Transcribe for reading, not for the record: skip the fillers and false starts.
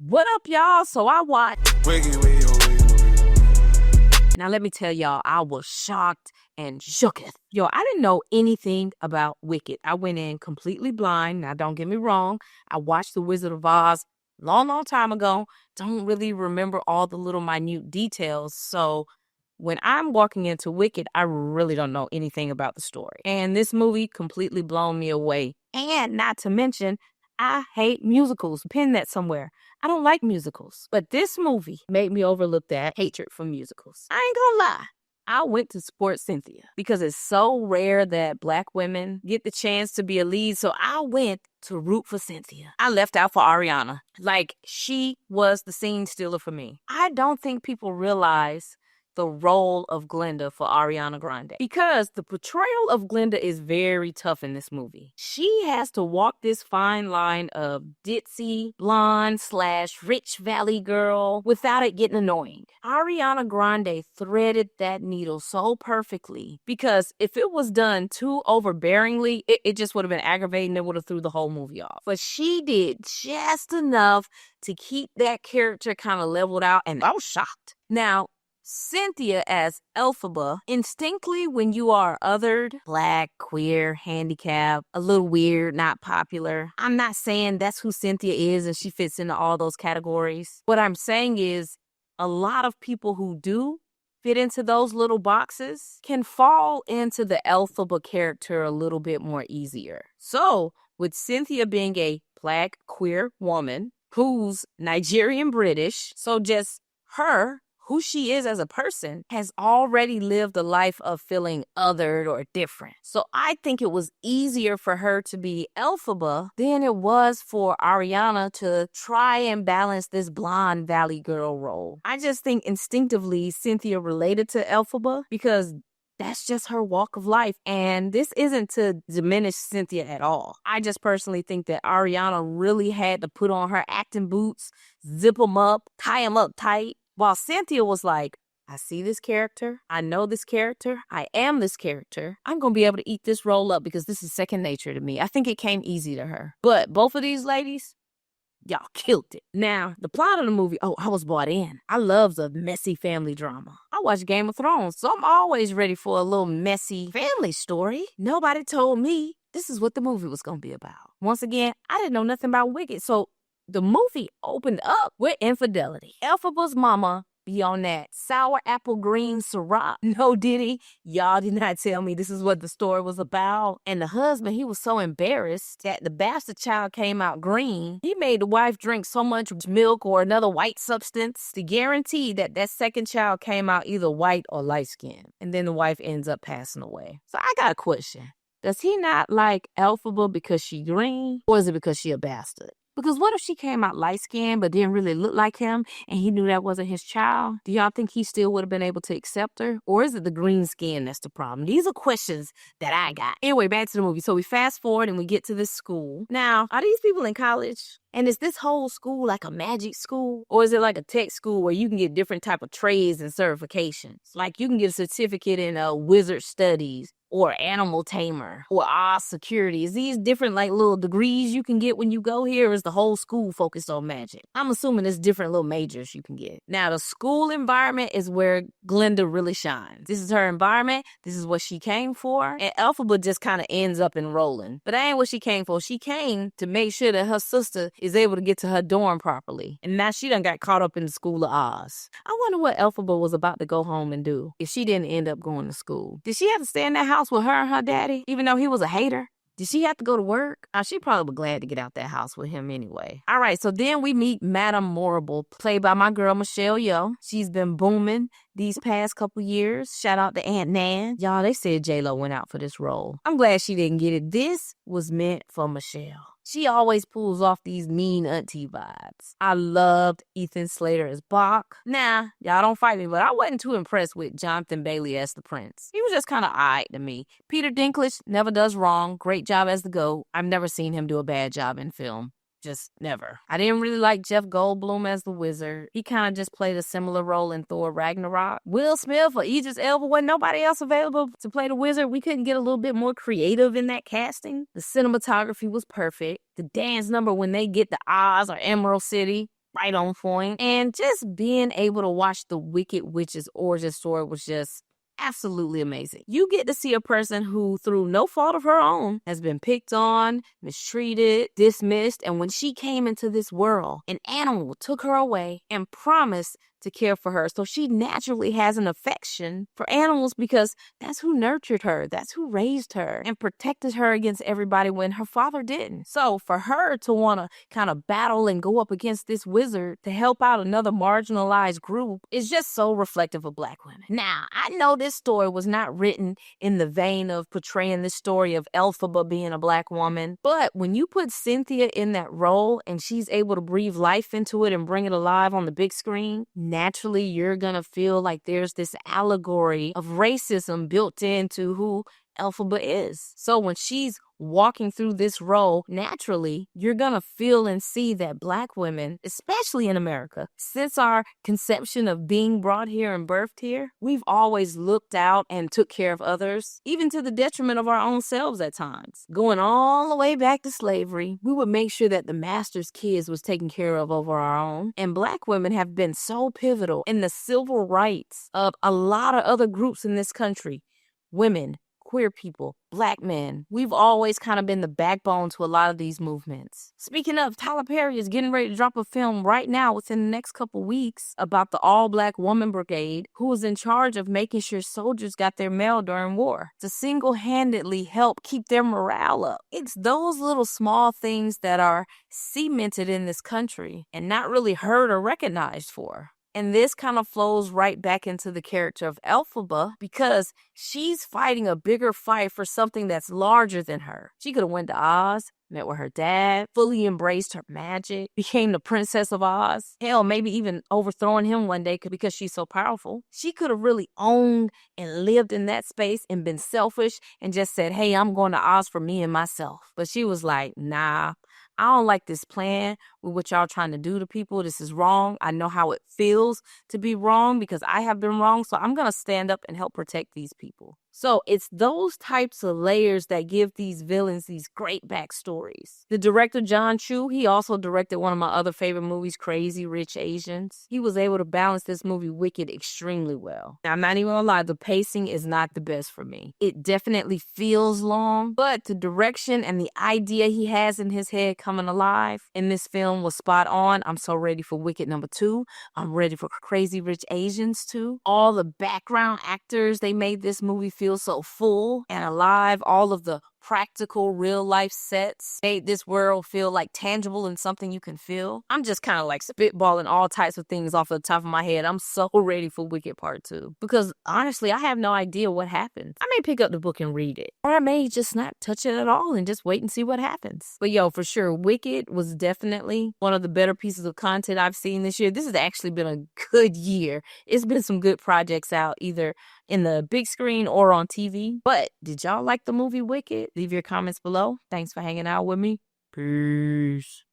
What up, y'all? So I watched. Wiggy, wiggy, wiggy, wiggy. Now let me tell y'all, I was shocked and shooketh. Yo, I didn't know anything about Wicked. I went in completely blind. Now don't get me wrong. I watched The Wizard of Oz long time ago. Don't really remember all the little minute details. So when I'm walking into Wicked, I really don't know anything about the story. And this movie completely blown me away. And not to mention, I hate musicals. Pin that somewhere. I don't like musicals. But this movie made me overlook that hatred for musicals. I ain't gonna lie. I went to support Cynthia because it's so rare that Black women get the chance to be a lead. So I went to root for Cynthia. I left out for Ariana. Like, she was the scene stealer for me. I don't think people realize the role of Glinda for Ariana Grande, because the portrayal of Glinda is very tough in this movie. She has to walk this fine line of ditzy, blonde / rich valley girl without it getting annoying. Ariana Grande threaded that needle so perfectly, because if it was done too overbearingly, it just would have been aggravating. It would have threw the whole movie off. But she did just enough to keep that character kind of leveled out, and I was shocked. Now, Cynthia as Elphaba, instinctively when you are othered, Black, queer, handicapped, a little weird, not popular. I'm not saying that's who Cynthia is and she fits into all those categories. What I'm saying is a lot of people who do fit into those little boxes can fall into the Elphaba character a little bit more easier. So with Cynthia being a Black, queer woman who's Nigerian British, so just her, who she is as a person, has already lived a life of feeling othered or different. So I think it was easier for her to be Elphaba than it was for Ariana to try and balance this blonde valley girl role. I just think instinctively Cynthia related to Elphaba because that's just her walk of life. And this isn't to diminish Cynthia at all. I just personally think that Ariana really had to put on her acting boots, zip them up, tie them up tight, while Cynthia was like, I see this character. I know this character. I am this character. I'm going to be able to eat this role up because this is second nature to me. I think it came easy to her. But both of these ladies, y'all killed it. Now, the plot of the movie, I was bought in. I love the messy family drama. I watch Game of Thrones, so I'm always ready for a little messy family story. Nobody told me this is what the movie was going to be about. Once again, I didn't know nothing about Wicked, so the movie opened up with infidelity. Elphaba's mama be on that sour apple green Ciroc. No, did he? Y'all did not tell me this is what the story was about. And the husband, he was so embarrassed that the bastard child came out green. He made the wife drink so much milk or another white substance to guarantee that that second child came out either white or light skinned. And then the wife ends up passing away. So I got a question. Does he not like Elphaba because she green, or is it because she a bastard? Because what if she came out light-skinned but didn't really look like him and he knew that wasn't his child? Do y'all think he still would have been able to accept her? Or is it the green skin that's the problem? These are questions that I got. Anyway, back to the movie. So we fast forward and we get to this school. Now, are these people in college? And is this whole school like a magic school? Or is it like a tech school where you can get different type of trades and certifications? Like you can get a certificate in wizard studies, or animal tamer, or Oz security. Is these different like little degrees you can get when you go here, or is the whole school focused on magic? I'm assuming it's different little majors you can get. Now, the school environment is where Glinda really shines. This is her environment. This is what she came for. And Elphaba just kind of ends up enrolling. But that ain't what she came for. She came to make sure that her sister is able to get to her dorm properly. And now she done got caught up in the School of Oz. I wonder what Elphaba was about to go home and do if she didn't end up going to school. Did she have to stay in that house with her and her daddy, even though he was a hater? Did she have to go to work? She probably was glad to get out that house with him anyway. All right, so then we meet Madame Morrible, played by my girl Michelle Yeoh. She's been booming these past couple years. Shout out to Aunt Nan. Y'all, they said J-Lo went out for this role. I'm glad she didn't get it. This was meant for Michelle. She always pulls off these mean auntie vibes. I loved Ethan Slater as Bach. Nah, y'all don't fight me, but I wasn't too impressed with Jonathan Bailey as the prince. He was just kind of alright to me. Peter Dinklage never does wrong. Great job as the GOAT. I've never seen him do a bad job in film. Just never. I didn't really like Jeff Goldblum as the wizard. He kind of just played a similar role in Thor Ragnarok. Will Smith or Idris Elba, wasn't nobody else available to play the wizard. We couldn't get a little bit more creative in that casting. The cinematography was perfect. The dance number when they get to Oz or Emerald City, right on point. And just being able to watch the Wicked Witch's origin story was just absolutely amazing. You get to see a person who, through no fault of her own, has been picked on, mistreated, dismissed, and when she came into this world, an animal took her away and promised to care for her. So she naturally has an affection for animals because that's who nurtured her, that's who raised her and protected her against everybody when her father didn't. So for her to want to kind of battle and go up against this wizard to help out another marginalized group is just so reflective of Black women. Now, I know this story was not written in the vein of portraying this story of Elphaba being a Black woman, but when you put Cynthia in that role and she's able to breathe life into it and bring it alive on the big screen, naturally you're gonna feel like there's this allegory of racism built into who Elphaba is. So when she's walking through this role, naturally, you're gonna feel and see that Black women, especially in America, since our conception of being brought here and birthed here, we've always looked out and took care of others, even to the detriment of our own selves at times. Going all the way back to slavery, we would make sure that the master's kids was taken care of over our own. And Black women have been so pivotal in the civil rights of a lot of other groups in this country. Women, queer people, Black men. We've always kind of been the backbone to a lot of these movements. Speaking of, Tyler Perry is getting ready to drop a film right now within the next couple weeks about the All-Black Woman Brigade, who was in charge of making sure soldiers got their mail during war to single-handedly help keep their morale up. It's those little small things that are cemented in this country and not really heard or recognized for. And this kind of flows right back into the character of Elphaba because she's fighting a bigger fight for something that's larger than her. She could have went to Oz, met with her dad, fully embraced her magic, became the Princess of Oz. Hell, maybe even overthrowing him one day because she's so powerful. She could have really owned and lived in that space and been selfish and just said, hey, I'm going to Oz for me and myself. But she was like, nah, I don't like this plan with what y'all trying to do to people. This is wrong. I know how it feels to be wrong because I have been wrong. So I'm going to stand up and help protect these people. So it's those types of layers that give these villains these great backstories. The director, Jon Chu, he also directed one of my other favorite movies, Crazy Rich Asians. He was able to balance this movie Wicked extremely well. Now, I'm not even gonna lie, the pacing is not the best for me. It definitely feels long, but the direction and the idea he has in his head coming alive in this film was spot on. I'm so ready for Wicked #2. I'm ready for Crazy Rich Asians 2. All the background actors, they made this movie feel so full and alive. All of the practical real life sets made this world feel like tangible and something you can feel. I'm just kind of like spitballing all types of things off the top of my head. I'm so ready for Wicked Part 2 because honestly, I have no idea what happens. I may pick up the book and read it, or I may just not touch it at all and just wait and see what happens. But yo, for sure, Wicked was definitely one of the better pieces of content I've seen this year. This has actually been a good year. It's been some good projects out either in the big screen or on TV. But did y'all like the movie Wicked? Leave your comments below. Thanks for hanging out with me. Peace.